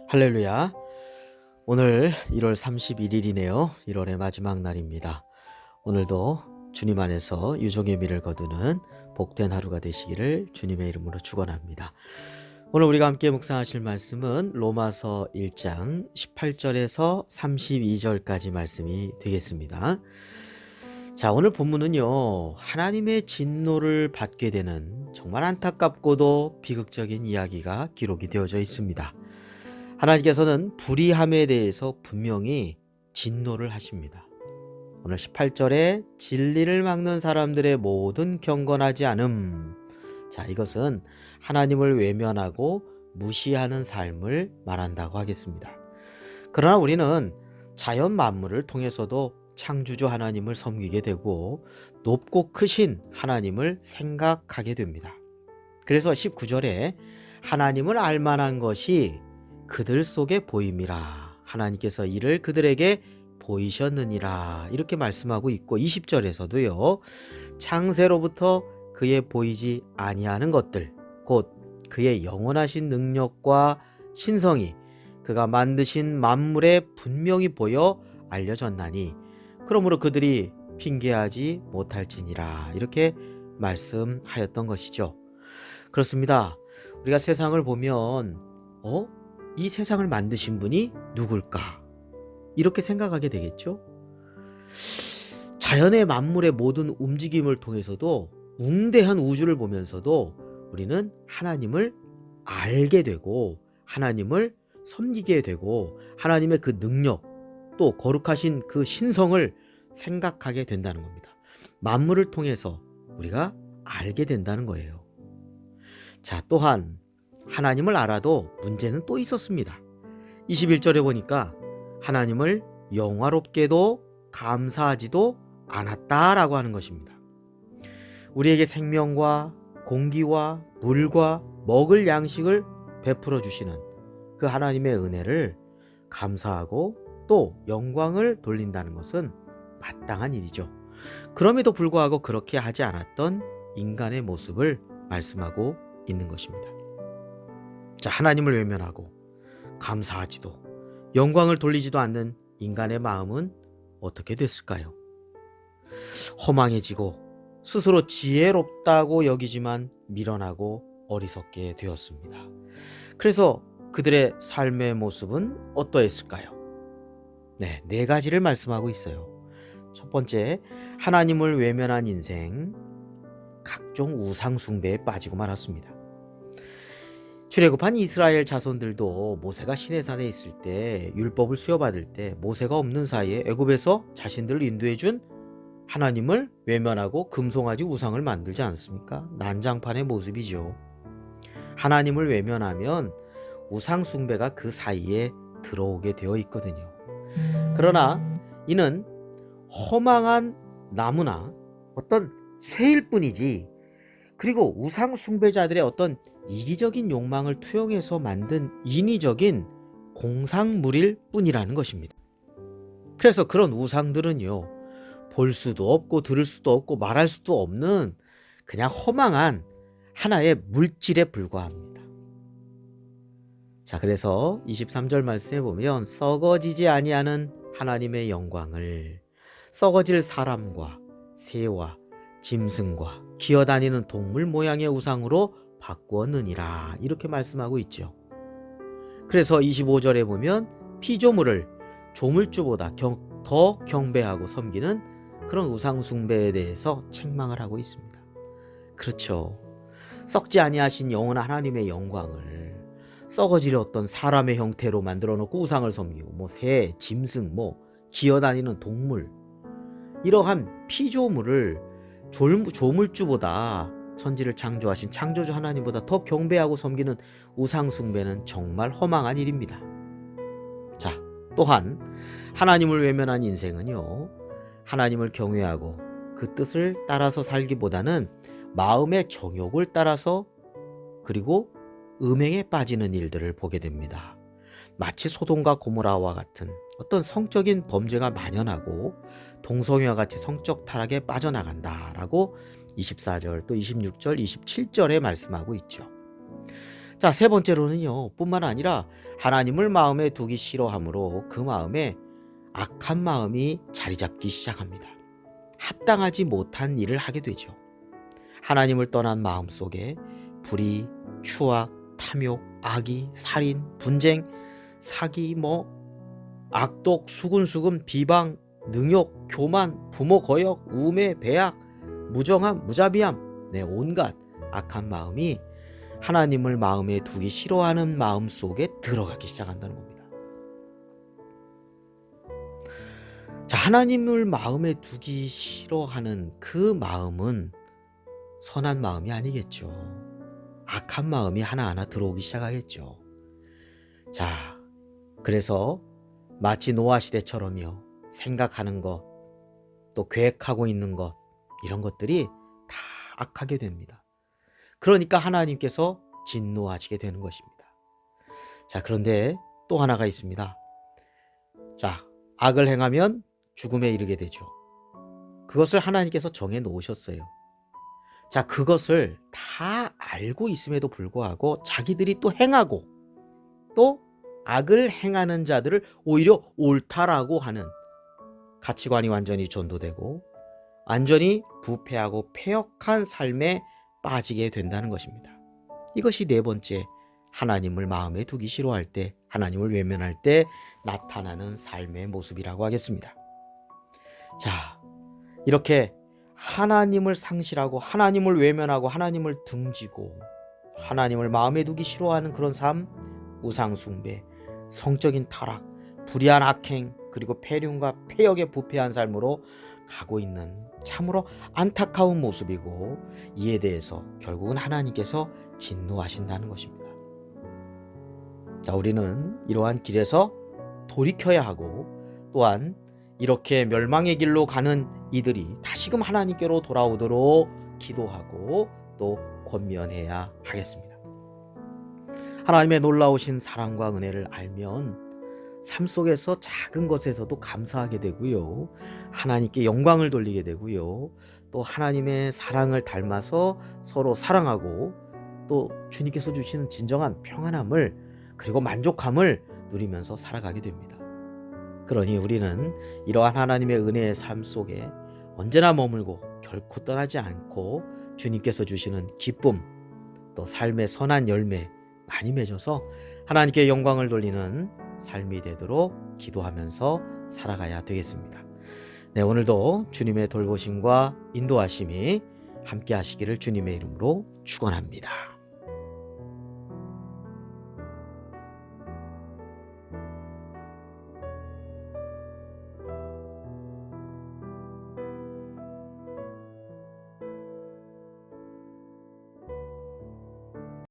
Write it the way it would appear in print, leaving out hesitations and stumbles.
할렐루야. 오늘 1월 31일이네요. 1월의 마지막 날입니다. 오늘도 주님 안에서 유종의 미를 거두는 복된 하루가 되시기를 주님의 이름으로 축원합니다. 오늘 우리가 함께 묵상하실 말씀은 로마서 1장 18절에서 32절까지 말씀이 되겠습니다. 자, 오늘 본문은요, 하나님의 진노를 받게 되는 정말 안타깝고도 비극적인 이야기가 기록이 되어져 있습니다. 하나님께서는 불의함에 대해서 분명히 진노를 하십니다. 오늘 18절에 진리를 막는 사람들의 모든 경건하지 않음. 자, 이것은 하나님을 외면하고 무시하는 삶을 말한다고 하겠습니다. 그러나 우리는 자연 만물을 통해서도 창조주 하나님을 섬기게 되고 높고 크신 하나님을 생각하게 됩니다. 그래서 19절에 하나님을 알만한 것이 그들 속에 보임이라. 하나님께서 이를 그들에게 보이셨느니라. 이렇게 말씀하고 있고 20절에서도요. 창세로부터 그의 보이지 아니하는 것들, 곧 그의 영원하신 능력과 신성이 그가 만드신 만물에 분명히 보여 알려졌나니 그러므로 그들이 핑계하지 못할지니라. 이렇게 말씀하였던 것이죠. 그렇습니다. 우리가 세상을 보면 이 세상을 만드신 분이 누굴까? 이렇게 생각하게 되겠죠? 자연의 만물의 모든 움직임을 통해서도 웅대한 우주를 보면서도 우리는 하나님을 알게 되고 하나님을 섬기게 되고 하나님의 그 능력 또 거룩하신 그 신성을 생각하게 된다는 겁니다. 만물을 통해서 우리가 알게 된다는 거예요. 자, 또한 하나님을 알아도 문제는 또 있었습니다. 21절에 보니까 하나님을 영화롭게도 감사하지도 않았다라고 하는 것입니다. 우리에게 생명과 공기와 물과 먹을 양식을 베풀어 주시는 그 하나님의 은혜를 감사하고 또 영광을 돌린다는 것은 마땅한 일이죠. 그럼에도 불구하고 그렇게 하지 않았던 인간의 모습을 말씀하고 있는 것입니다. 자, 하나님을 외면하고 감사하지도 영광을 돌리지도 않는 인간의 마음은 어떻게 됐을까요? 허망해지고 스스로 지혜롭다고 여기지만 미련하고 어리석게 되었습니다. 그래서 그들의 삶의 모습은 어떠했을까요? 네 가지를 말씀하고 있어요. 첫 번째, 하나님을 외면한 인생, 각종 우상 숭배에 빠지고 말았습니다. 출애굽한 이스라엘 자손들도 모세가 시내산에 있을 때 율법을 수여받을 때 모세가 없는 사이에 애굽에서 자신들을 인도해 준 하나님을 외면하고 금송아지 우상을 만들지 않았습니까? 난장판의 모습이죠. 하나님을 외면하면 우상 숭배가 그 사이에 들어오게 되어 있거든요. 그러나 이는 허망한 나무나 어떤 새일 뿐이지, 그리고 우상 숭배자들의 어떤 이기적인 욕망을 투영해서 만든 인위적인 공상물일 뿐이라는 것입니다. 그래서 그런 우상들은요, 볼 수도 없고 들을 수도 없고 말할 수도 없는 그냥 허망한 하나의 물질에 불과합니다. 자, 그래서 23절 말씀에 보면 썩어지지 아니하는 하나님의 영광을 썩어질 사람과 새와 짐승과 기어다니는 동물 모양의 우상으로 바꾸었느니라. 이렇게 말씀하고 있죠. 그래서 25절에 보면 피조물을 조물주보다 더 경배하고 섬기는 그런 우상 숭배에 대해서 책망을 하고 있습니다. 그렇죠. 썩지 아니하신 영원한 하나님의 영광을 썩어질 어떤 사람의 형태로 만들어 놓고 우상을 섬기고 새, 짐승, 기어다니는 동물, 이러한 피조물을 조물주보다 천지를 창조하신 창조주 하나님보다 더 경배하고 섬기는 우상 숭배는 정말 허망한 일입니다. 자, 또한 하나님을 외면한 인생은요, 하나님을 경외하고 그 뜻을 따라서 살기보다는 마음의 정욕을 따라서 그리고 음행에 빠지는 일들을 보게 됩니다. 마치 소돔과 고모라와 같은 어떤 성적인 범죄가 만연하고 동성애와 같이 성적 타락에 빠져나간다라고 24절 또 26절, 27절에 말씀하고 있죠. 자, 세 번째로는요. 뿐만 아니라 하나님을 마음에 두기 싫어하므로 그 마음에 악한 마음이 자리 잡기 시작합니다. 합당하지 못한 일을 하게 되죠. 하나님을 떠난 마음 속에 불의, 추악, 탐욕, 악의, 살인, 분쟁, 사기, 악독, 수군수금, 비방, 능욕, 교만, 부모 거역, 우매, 배악, 무정함, 무자비함, 온갖 악한 마음이 하나님을 마음에 두기 싫어하는 마음 속에 들어가기 시작한다는 겁니다. 자, 하나님을 마음에 두기 싫어하는 그 마음은 선한 마음이 아니겠죠. 악한 마음이 하나하나 들어오기 시작하겠죠. 자, 그래서 마치 노아 시대처럼요. 생각하는 것, 또 계획하고 있는 것, 이런 것들이 다 악하게 됩니다. 그러니까 하나님께서 진노하시게 되는 것입니다. 자, 그런데 또 하나가 있습니다. 자, 악을 행하면 죽음에 이르게 되죠. 그것을 하나님께서 정해 놓으셨어요. 자, 그것을 다 알고 있음에도 불구하고 자기들이 또 행하고 또 악을 행하는 자들을 오히려 옳다라고 하는 가치관이 완전히 전도되고 완전히 부패하고 패역한 삶에 빠지게 된다는 것입니다. 이것이 네 번째, 하나님을 마음에 두기 싫어할 때, 하나님을 외면할 때 나타나는 삶의 모습이라고 하겠습니다. 자, 이렇게 하나님을 상실하고 하나님을 외면하고 하나님을 등지고 하나님을 마음에 두기 싫어하는 그런 삶, 우상숭배, 성적인 타락, 불의한 악행, 그리고 폐륜과 폐역에 부패한 삶으로 가고 있는 참으로 안타까운 모습이고, 이에 대해서 결국은 하나님께서 진노하신다는 것입니다. 자, 우리는 이러한 길에서 돌이켜야 하고, 또한 이렇게 멸망의 길로 가는 이들이 다시금 하나님께로 돌아오도록 기도하고 또 권면해야 하겠습니다. 하나님의 놀라우신 사랑과 은혜를 알면 삶 속에서 작은 것에서도 감사하게 되고요. 하나님께 영광을 돌리게 되고요. 또 하나님의 사랑을 닮아서 서로 사랑하고 또 주님께서 주시는 진정한 평안함을 그리고 만족함을 누리면서 살아가게 됩니다. 그러니 우리는 이러한 하나님의 은혜의 삶 속에 언제나 머물고 결코 떠나지 않고 주님께서 주시는 기쁨, 또 삶의 선한 열매 많이 맺어서 하나님께 영광을 돌리는 삶이 되도록 기도하면서 살아가야 되겠습니다. 네, 오늘도 주님의 돌보심과 인도하심이 함께 하시기를 주님의 이름으로 축원합니다.